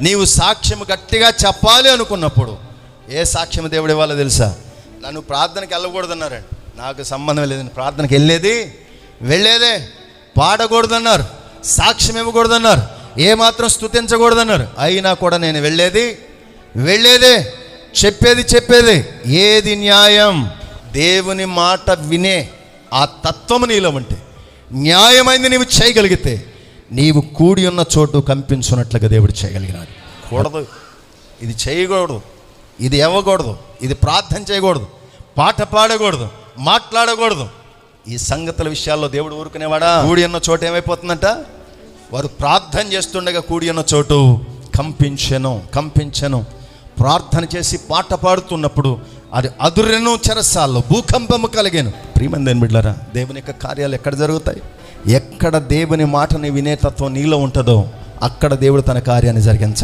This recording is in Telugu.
నీవు సాక్ష్యం గట్టిగా చెప్పాలి అనుకున్నప్పుడు ఏ సాక్ష్యం దేవుడు ఇవ్వాలో తెలుసా? నన్ను ప్రార్థనకి వెళ్ళకూడదన్నారండి. నాకు సంబంధం లేదండి, ప్రార్థనకి వెళ్ళేదే. పాడకూడదన్నారు, సాక్ష్యం ఇవ్వకూడదన్నారు, ఏమాత్రం స్తుతించకూడదన్నారు. అయినా కూడా నేను వెళ్ళేదే, చెప్పేది. ఏది న్యాయం? దేవుని మాట వినే ఆ తత్వము నీలో ఉంటే, న్యాయమైంది నీవు చేయగలిగితే, నీవు కూడి ఉన్న చోటు కంపించున్నట్లుగా దేవుడు చేయగలిగినాడు. ఇది చేయకూడదు, ఇది ఇవ్వకూడదు, ఇది ప్రార్థన చేయకూడదు, పాట పాడకూడదు, మాట్లాడకూడదు. ఈ సంగతుల విషయాల్లో దేవుడు ఊరుకునేవాడా? కూడి ఉన్న చోటు ఏమైపోతుందంట? వారు ప్రార్థన చేస్తుండగా కూడి ఉన్న చోటు కంపించెను. ప్రార్థన చేసి పాట పాడుతున్నప్పుడు అది అదురెను, చెరసాల్లో భూకంపము కలిగాను. ప్రియమైన బిడ్డలారా, దేవుని యొక్క కార్యాలు ఎక్కడ జరుగుతాయి? ఎక్కడ దేవుని మాటని వినేతత్వం నీలో ఉంటుందో అక్కడ దేవుడు తన కార్యాన్ని జరిగించాలి.